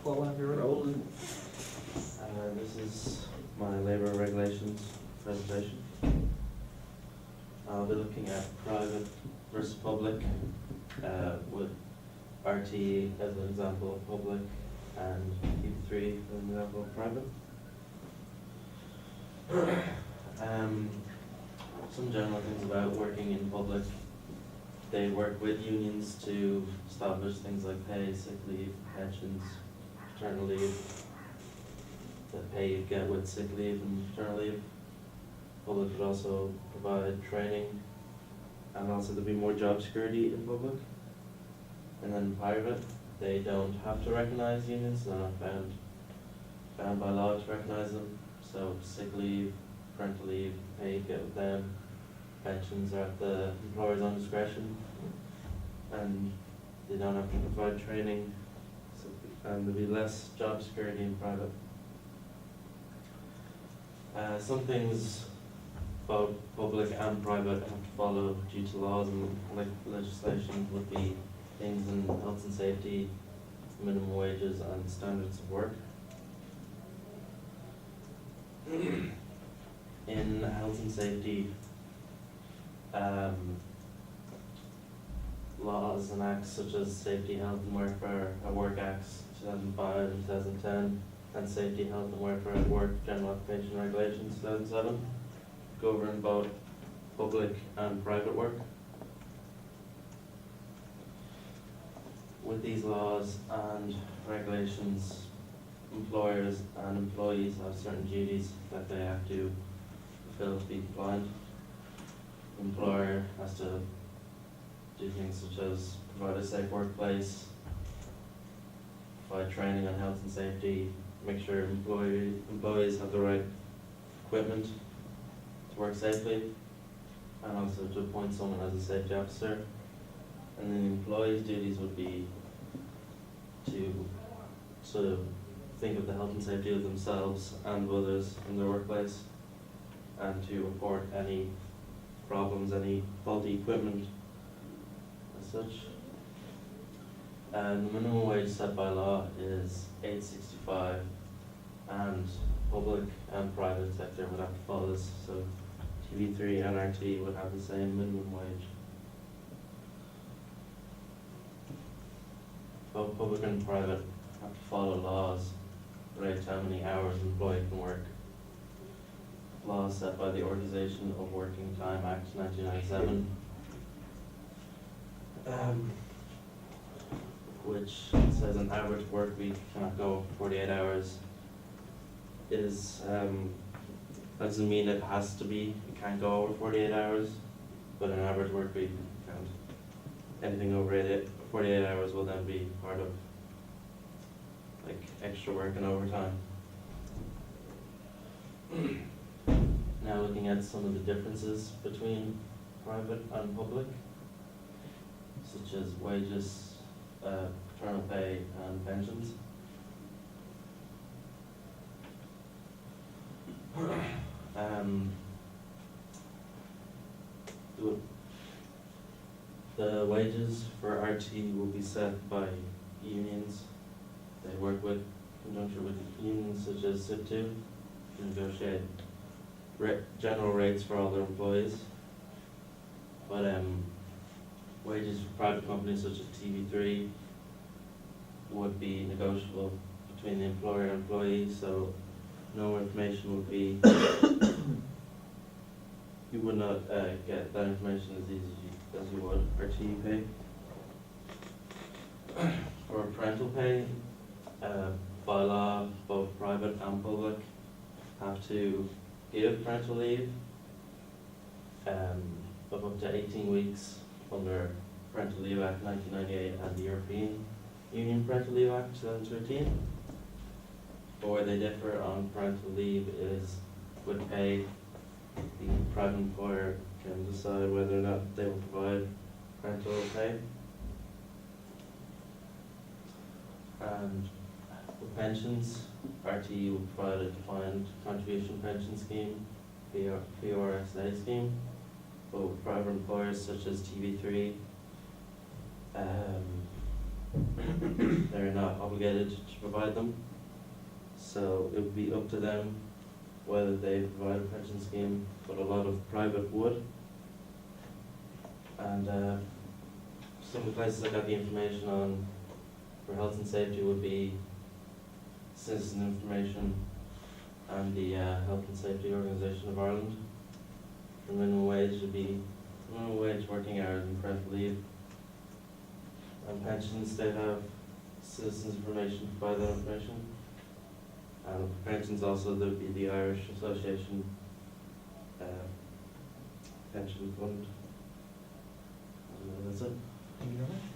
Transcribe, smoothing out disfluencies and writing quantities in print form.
Paul, have your rolling. This is my labour regulations presentation. I'll be looking at private versus public, with RTE as an example of public and Q3 as an example of private. Some general things about working in public. They work with unions to establish things like pay, sick leave, pensions, paternal leave, the pay you get with sick leave and paternal leave. Public would also provide training, and also there'd be more job security in public. And then private, they don't have to recognise unions, they're not bound by law to recognise them. So sick leave, parental leave, pay you get with them, pensions are at the employer's own discretion, and they don't have to provide training, so, and there'll be less job security in private. Some things both public and private have to follow due to laws and legislation would be things in health and safety, minimum wages and standards of work. In health and safety, laws and acts such as Safety, Health and Welfare at Work Acts 2005 and 2010, and Safety, Health and Welfare at Work General Occupation Regulations 2007 govern both public and private work. With these laws and regulations, employers and employees have certain duties that they have to fulfill to be compliant. The employer has to do things such as provide a safe workplace, provide training on health and safety, make sure employees have the right equipment to work safely, and also to appoint someone as a safety officer. And then the employee's duties would be to sort of think of the health and safety of themselves and of others in their workplace, and to report any problems, any faulty equipment as such. And the minimum wage set by law is $8.65, and public and private sector would have to follow this. So TV3 and RT would have the same minimum wage. Both public and private have to follow laws related to how many hours an employee can work. Laws set by the Organisation of Working Time Act 1997, which says an average work week cannot go over 48 hours. Doesn't mean it has to be, it can't go over 48 hours, but an average work week can't. Anything over 48 hours will then be part of like extra work and overtime. Now looking at some of the differences between private and public, such as wages, paternal pay and pensions. The wages for RT will be set by unions. They work with conjunction with unions such as SIP2 to negotiate general rates for all their employees. But wages for private companies such as TV3 would be negotiable between the employer and employee, so no information would be, you would not get that information as easy as you would RTE pay. For parental pay, by law, both private and public have to give parental leave of up to 18 weeks under Parental Leave Act 1998 and the European Union Parental Leave Act 2013. But where they differ on parental leave is with pay. The private employer can decide whether or not they will provide parental pay. And with pensions, RTE will provide a defined contribution pension scheme, PRSA scheme. But with private employers such as TV3, they're not obligated to provide them. So it would be up to them whether they provide a pension scheme, but a lot of private would. And some of the places I got the information on for health and safety would be Citizen Information and the Health and Safety Organisation of Ireland. For minimum wage would be minimum wage, working hours and parental leave. And pensions, they have Citizens Information to provide that information. And for pensions also, there would be the Irish Association pension fund. And that's it. Thank you very much.